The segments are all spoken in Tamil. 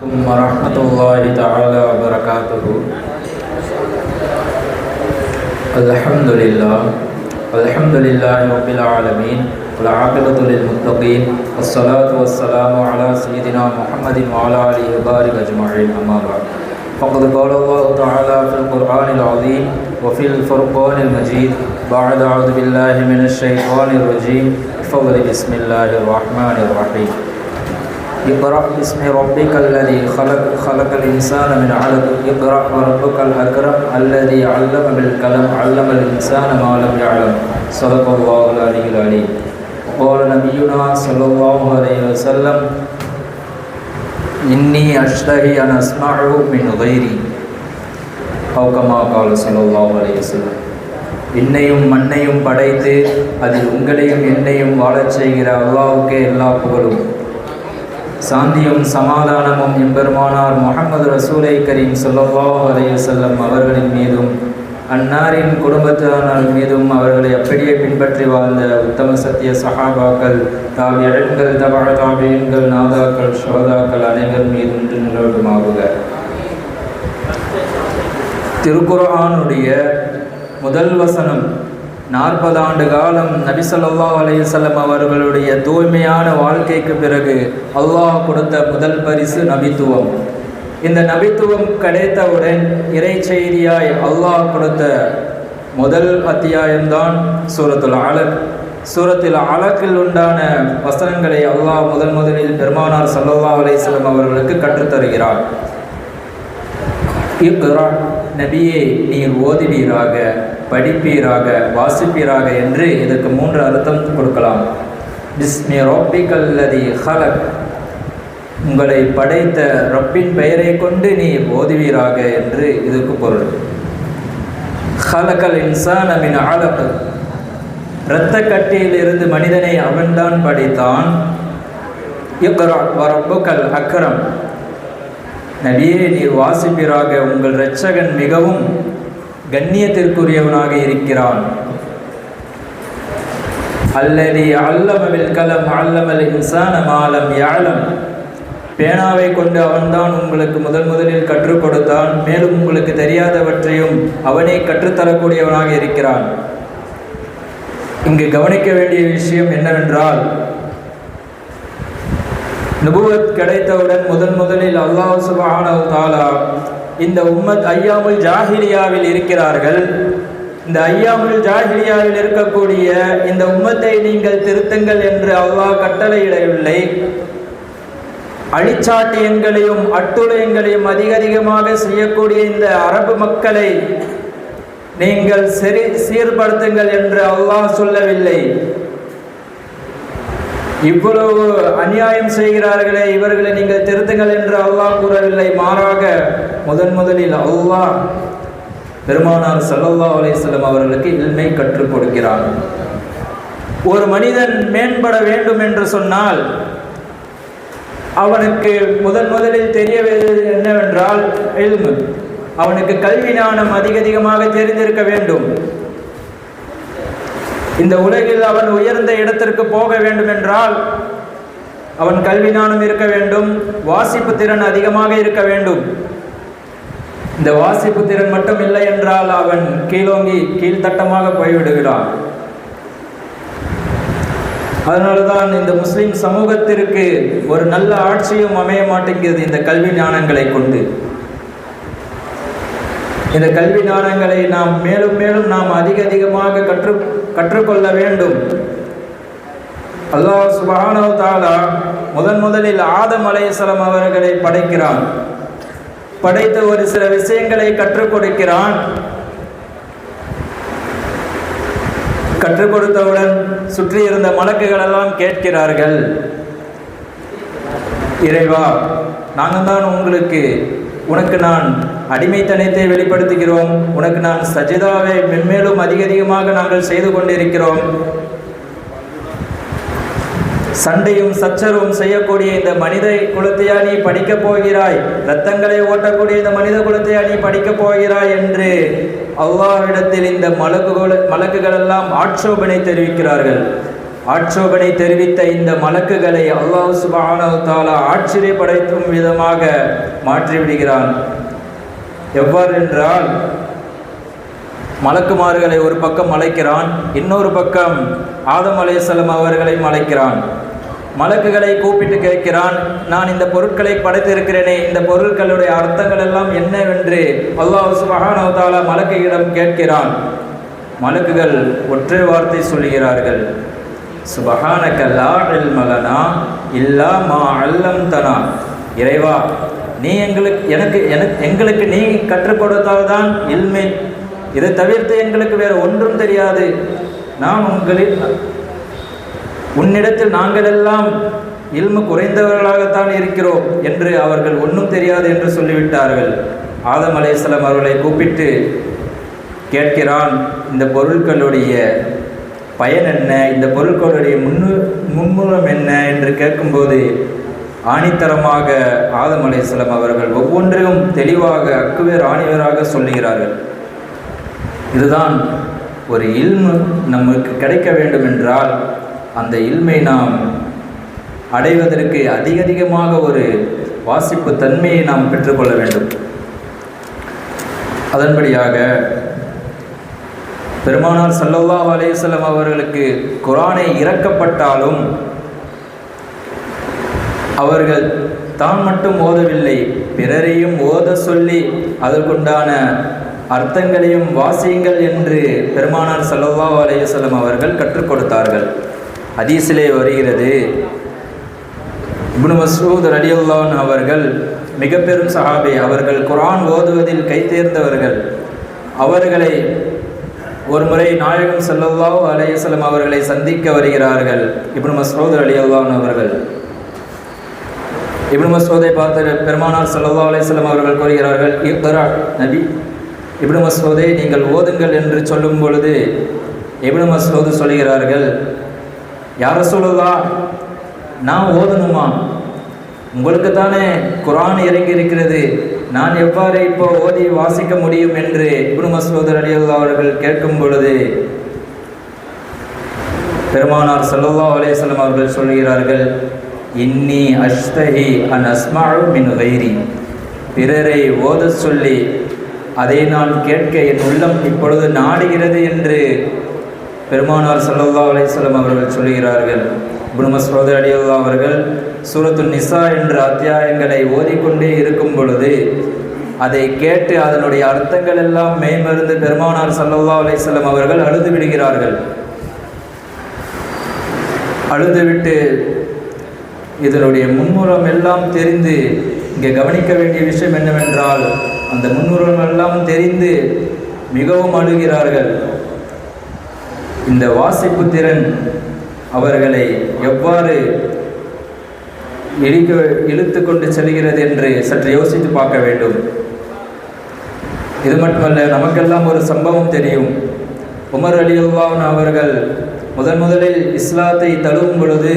Warahmatullahi ta'ala wabarakatuh. Alhamdulillahi rabbil alamin. Wal 'aqibatu lil muttaqin. Wassalatu wassalamu ala sayyidina Muhammadin wa ala alihi wa barika ajma'in. Amma ba'd. Faqad qala Allah ta'ala fil Qur'anil 'azim wa fil Furqanil Majid. Ba'da a'udzu billahi minasy syaithanir rajim. Bismillahir rahmanir rahim. اقرأ باسم ربك الذي خلق الإنسان من علق اقرأ وربك الأكرم الذي علم بالقلم علم الإنسان ما لم يعلم صدق الله العلي العليم. وقال نبينا صلى الله عليه وسلم إني أشتهي أن أسمعه من غيري أو كما قال صلى الله عليه وسلم. விண்ணையும் மண்ணையும் படைத்து அதில் உங்களையும் என்னையும் வாழச் செய்கிற அல்லாஹ்வுக்கே எல்லா புகழும். சாந்தியும் சமாதானமும் எம்பெருமானார் முஹம்மது ரசூலை கரீம் ஸல்லல்லாஹு அலைஹி வஸல்லம் அவர்களின் மீதும் அன்னாரின் குடும்பத்தினர் மீதும் அவர்களை அப்படியே பின்பற்றி வாழ்ந்த உத்தம சத்திய சஹாபாக்கள் தாபிஈன்கள் தபஅ தாபிஈன்கள் நாதாக்கள் ஷுஹதாக்கள் அனைவர் மீதும் இன்று நிலவட்டுமாகுக. திருக்குர்ஆனுடைய முதல் வசனம் 40 ஆண்டு காலம் நபி ஸல்லல்லாஹு அலைஹி வஸல்லம் அவர்களுடைய தூய்மையான வாழ்க்கைக்கு பிறகு அல்லாஹ் கொடுத்த முதல் பரிசு நபித்துவம். இந்த நபித்துவம் கிடைத்தவுடன் இறை செய்தியாய் அல்லாஹ் கொடுத்த முதல் அத்தியாயம்தான் சூரத்துல் அலக். சூரத்துல் அலக்கில் உண்டான வசனங்களை அல்லாஹ் முதலில் பெருமானார் ஸல்லல்லாஹு அலைஹி வஸல்லம் அவர்களுக்கு கற்றுத்தருகிறார். இக்ரா, நபியே நீர் ஓதுவீராக, படிப்பீராக, வாசிப்பீராக என்று இதற்கு 3 அர்த்தம் கொடுக்கலாம். பிஸ்மி ரப்பிக்கல் லதி ஹலக், உங்களை படைத்த ரப்பின் பெயரை கொண்டு நீர் ஓதுவீராக என்று இதுக்கு பொருள். ஹலக்கல் இன்சான மின் அலக், இரத்த கட்டியிலிருந்து மனிதனை அவன்தான் படைத்தான். இக்ரா வரப்புக்கல் அக்ரம், நபியே நீர் வாசிப்பீராக, உங்கள் இரட்சகன் மிகவும் கண்ணியத்திற்குரியவனாக இருக்கிறான். அல்லதி அல்லம பில் கலம் அல்லமல் இன்சான மா லம் யஅலம், பேனாவை கொண்டு அவன்தான் உங்களுக்கு முதலில் கற்றுக் கொடுத்தான், மேலும் உங்களுக்கு தெரியாதவற்றையும் அவனே கற்றுத்தரக்கூடியவனாக இருக்கிறான். இங்கு கவனிக்க வேண்டிய விஷயம் என்னவென்றால், நுபுவத் கிடைத்தவுடன் முதலில் அல்லாஹ் சுப்ஹானஹு வ தஆலா இந்த உம்மத் ஐயாமுல் ஜாஹிலியாவில் இருக்கிறார்கள். இந்த ஐயாமுல் ஜாஹிலியாவில் இருக்கக்கூடிய இந்த உம்மத்தை நீங்கள் திருத்துங்கள் என்று அல்லாஹ் கட்டளையிடவில்லை. அழிச்சாட்டியங்களையும் அட்டுழியங்களையும் அதிகமாக செய்யக்கூடிய இந்த அரபு மக்களை நீங்கள் சீர்படுத்துங்கள் என்று அல்லாஹ் சொல்லவில்லை. இவ்வளவு அநியாயம் செய்கிறார்களே, இவர்களை நீங்கள் திருத்துங்கள் என்று அல்லாஹ் கூறவில்லை. மாறாக முதலில் அல்லாஹ் பெருமானார் ஸல்லல்லாஹு அலைஹி வஸல்லம் அவர்களுக்கு இல்மை கற்றுக் கொடுக்கிறார். ஒரு மனிதன் மேம்பட வேண்டும் என்று சொன்னால் அவனுக்கு முதலில் தெரிய வேண்டியது என்னவென்றால் இல்மு. அவனுக்கு கல்வி ஞானம் அதிகமாக தெரிந்திருக்க வேண்டும். இந்த உலகில் அவன் உயர்ந்த இடத்திற்கு போக வேண்டும் என்றால் அவன் கல்வி ஞானம் இருக்க வேண்டும், வாசிப்பு திறன் அதிகமாக இருக்க வேண்டும். இந்த வாசிப்பு திறன் மட்டும் இல்லை என்றால் அவன் கீழ்த்தட்டமாக போய்விடுகிறான். அதனால்தான் இந்த முஸ்லிம் சமூகத்திற்கு ஒரு நல்ல ஆட்சியும் அமைய மாட்டேங்கிறது இந்த கல்வி ஞானங்களை கொண்டு. இந்த கல்வி ஞானங்களை நாம் மேலும் நாம் அதிகமாக கற்றுக்கொள்ள வேண்டும். அல்லாஹ் சுப்ஹானஹு வ தஆலா முதலில் ஆதம் அலைஹிஸ்ஸலாம் அவர்களை படைக்கிறான். படைத்த ஒரு சில விஷயங்களை கற்றுக் கொடுக்கிறான். கற்றுக் கொடுத்தவுடன் சுற்றி இருந்த மலக்குகள் எல்லாம் கேட்கிறார்கள், இறைவா, நாங்கள் தான் உனக்கு நான் அடிமைத்தனத்தை வெளிப்படுத்துகிறோம், உனக்கு நான் சஜிதாவை மென்மேலும் அதிகமாக நாங்கள் செய்து கொண்டிருக்கிறோம். சண்டையும் சச்சரவும் செய்யக்கூடிய இந்த மனித குலத்தையா நீ படிக்கப் போகிறாய், இரத்தங்களை ஓட்டக்கூடிய இந்த மனித குலத்தையா நீ படிக்கப் போகிறாய் என்று அல்லாஹ்விடத்தில் இந்த மலக்குகள் எல்லாம் ஆட்சேபனை தெரிவிக்கிறார்கள். ஆட்சேபனை தெரிவித்த இந்த மலக்குகளை அல்லாஹ் சுப்ஹானஹு வ தஆலா ஆச்சரியப்படுத்தும் விதமாக மாற்றிவிடுகிறான். எவ்வாறு என்றால், மலக்குமார்களை ஒரு பக்கம் அழைக்கிறான், இன்னொரு பக்கம் ஆதம் அலைஹிஸ்ஸலாம் அவர்களை அழைக்கிறான். மலக்குகளை கூப்பிட்டு கேட்கிறான், நான் இந்த பொருட்களை படைத்திருக்கிறேனே, இந்த பொருட்களுடைய அர்த்தங்கள் எல்லாம் என்னவென்று அல்லாஹ் சுப்ஹானஹு வ தஆலா மலக்குகளிடம் கேட்கிறான். மலக்குகள் ஒற்றை வார்த்தை சொல்கிறார்கள், சுப்ஹானக லா இல்ம லனா இல்லா மா அல்லம்தனா. இறைவா, நீ எங்களுக்கு நீ கற்றுக் கொடுத்தால்தான் இல்மை, இதை தவிர்த்து எங்களுக்கு வேறு ஒன்றும் தெரியாது. நாம் உன்னிடத்தில் நாங்கள் எல்லாம் இல்மு குறைந்தவர்களாகத்தான் இருக்கிறோம் என்று அவர்கள் ஒன்றும் தெரியாது என்று சொல்லிவிட்டார்கள். ஆதம் அலைஹிஸ்ஸலாம் அவர்களை கூப்பிட்டு கேட்கிறான், இந்த பொருட்களுடைய பயன் என்ன, இந்த பொருட்களுடைய முன்னுரம் என்ன என்று கேட்கும்போது ஆணித்தரமாக ஆதம் அலைஹிஸ்ஸலாம் அவர்கள் ஒவ்வொன்றையும் தெளிவாக அக்குவேர் ஆணிவேராக சொல்லுகிறார்கள். இதுதான் ஒரு இல்மு நமக்கு கிடைக்க வேண்டும் என்றால் அந்த இல்மை நாம் அடைவதற்கு அதிகமாக ஒரு வாசிப்பு தன்மையை நாம் பெற்றுக்கொள்ள வேண்டும். அதன்படியாக பெருமானார் ஸல்லல்லாஹு அலைஹி வஸல்லம் அவர்களுக்கு குர்ஆனை இறக்கப்பட்டாலும் அவர்கள் தான் மட்டும் ஓதவில்லை, பிறரையும் ஓத சொல்லி அதற்குண்டான அர்த்தங்களையும் வாசியுங்கள் என்று பெருமானார் ஸல்லல்லாஹு அலைஹி வஸல்லம் அவர்கள் கற்றுக் கொடுத்தார்கள். ஹதீஸிலே வருகிறது, இப்னு மஸ்ஊத் ரலியல்லாஹு அன்ஹு அவர்கள் மிக பெரும் சஹாபி, அவர்கள் குர்ஆன் ஓதுவதில் கைதேர்ந்தவர்கள். அவர்களை ஒரு முறை நாயகம் ஸல்லல்லாஹு அலைஹி வஸல்லம் அவர்களை சந்திக்க வருகிறார்கள். இப்னு மஸ்ஊத் ரலியல்லாஹு அன்ஹு அவர்கள் இப்னு மஸ்ஊதை பார்த்து பெருமானார் ஸல்லல்லாஹு அலைஹி வஸல்லம் அவர்கள் கூறுகிறார்கள், இக்ரா நபி, இப்னு மஸ்ஊதை நீங்கள் ஓதுங்கள் என்று சொல்லும் பொழுது இப்னு மஸ்ஊத் சொல்கிறார்கள், யா ரசூலுல்லாஹ், நான் ஓதணுமா? உங்களுக்கு தானே குர்ஆன் இறங்கி இருக்கிறது, நான் எவ்வாறு இப்போ ஓதி வாசிக்க முடியும் என்று இப்னு மஸ்ஊத் ரலியல்லாஹு அவர்கள் கேட்கும் பொழுது பெருமானார் ஸல்லல்லாஹு அலைஹி வஸல்லம் அவர்கள் சொல்கிறார்கள், இன்னி அஷ்தஹி அன் அஸ்மஉ மின் கைரி. பிறரை ஓத சொல்லி அதை நான் கேட்க என் உள்ளம் இப்பொழுது நாடுகிறது என்று பெருமானார் ஸல்லல்லாஹு அலைஹி வஸல்லம் அவர்கள் சொல்கிறார்கள். இப்னு மஸ்ஊத் ரலியல்லாஹு அவர்கள் சூரத்துன் நிசா என்ற அத்தியாயங்களை ஓதிக்கொண்டே இருக்கும் பொழுது அதை கேட்டு அதனுடைய அர்த்தங்கள் எல்லாம் மெய்மறந்து பெருமானார் ஸல்லல்லாஹு அலைஹி வஸல்லம் அவர்கள் அழுது விடுகிறார்கள். அழுதுவிட்டு இதனுடைய முன்னுரம் எல்லாம் தெரிந்து, இங்கே கவனிக்க வேண்டிய விஷயம் என்னவென்றால், அந்த முன்னுரம் எல்லாம் தெரிந்து மிகவும் அழுகிறார்கள். இந்த வாசிப்பு திறன் அவர்களை எவ்வாறு இழுத்து கொண்டு செல்கிறது என்று சற்று யோசித்து பார்க்க வேண்டும். இது மட்டுமல்ல, நமக்கெல்லாம் ஒரு சம்பவம் தெரியும். உமர் ரலியல்லாஹு அன்ஹு அவர்கள் முதலில் இஸ்லாத்தை தழுவும் பொழுது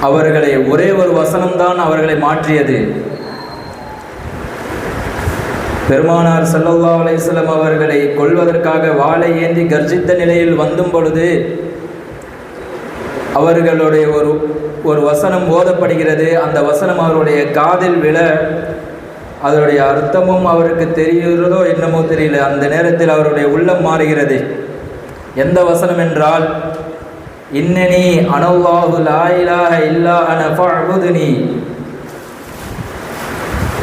அவர்களை ஒரே ஒரு வசனம்தான் அவர்களை மாற்றியது. பெருமானார் ஸல்லல்லாஹு அலைஹி வஸல்லம் அவர்களை கொல்வதற்காக வாளை ஏந்தி கர்ஜித்த நிலையில் வந்தும் பொழுது அவர்களுடைய ஒரு வசனம் ஓதப்படுகிறது. அந்த வசனம் அவருடைய காதில் விழ அதனுடைய அர்த்தமும் அவருக்கு தெரிகிறதோ என்னமோ தெரியல, அந்த நேரத்தில் அவருடைய உள்ளம் மாறுகிறது. எந்த வசனம் என்றால், இன்னனி அனல்லாஹு லா இலாஹ இல்லா அன ஃபஅபுதுனி.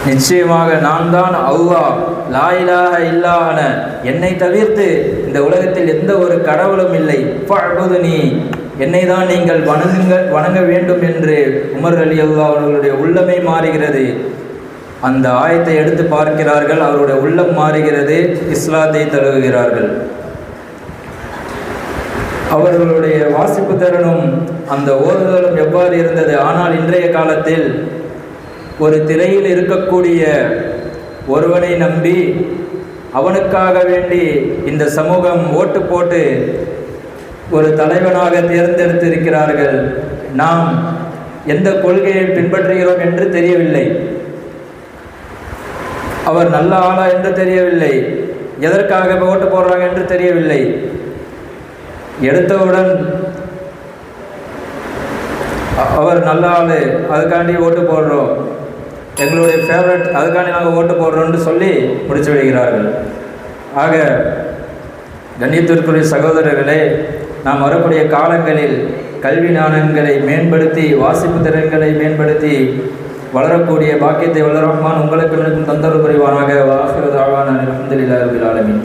நிச்சயமாக நான் தான் அல்லாஹ், லா இலாஹ இல்லா அன, என்னை தவிர்த்து இந்த உலகத்தில் எந்த ஒரு கடவுளும் இல்லை, ஃபஅபுதுனி, என்னை தான் நீங்கள் வணங்க வேண்டும் என்று உமர் ரலியல்லாஹு அவர்களுடைய உள்ளமே மாறுகிறது. அந்த ஆயத்தை எடுத்து பார்க்கிறார்கள், அவருடைய உள்ளம் மாறுகிறது, இஸ்லாத்தை தழுவுகிறார்கள். அவர்களுடைய வாசிப்பு திறனும் அந்த ஓதுதலும் எவ்வாறு இருந்தது. ஆனால் இன்றைய காலத்தில் ஒரு திரையில் இருக்கக்கூடிய ஒருவனை நம்பி அவனுக்காக வேண்டி இந்த சமூகம் ஓட்டு போட்டு ஒரு தலைவனாக தேர்ந்தெடுத்திருக்கிறார்கள். நாம் எந்த கொள்கையை பின்பற்றுகிறோம் என்று தெரியவில்லை, அவர் நல்ல ஆளா என்று தெரியவில்லை, எதற்காக ஓட்டு போடுறாங்க என்று தெரியவில்லை. எடுத்தவுடன் அவர் நல்ல ஆள், அதுக்காண்டி ஓட்டு போடுறோம், எங்களுடைய ஃபேவரட், அதுக்காண்டி நாங்கள் ஓட்டு போடுறோம்னு சொல்லி முடிச்சு விடுகிறார்கள். ஆக கண்ணியத்திற்குரிய சகோதரர்களே, நாம் வரக்கூடிய காலங்களில் கல்வி ஞானங்களை மேம்படுத்தி, வாசிப்பு திறன்களை மேம்படுத்தி வளரக்கூடிய பாக்கியத்தை வளரஹ்மான் உங்களுக்கு தந்தருள் புரிவானாக. வாஹிரு தஅவானா அல்ஹம்துலில்லாஹி ரப்பில் ஆலமீன்.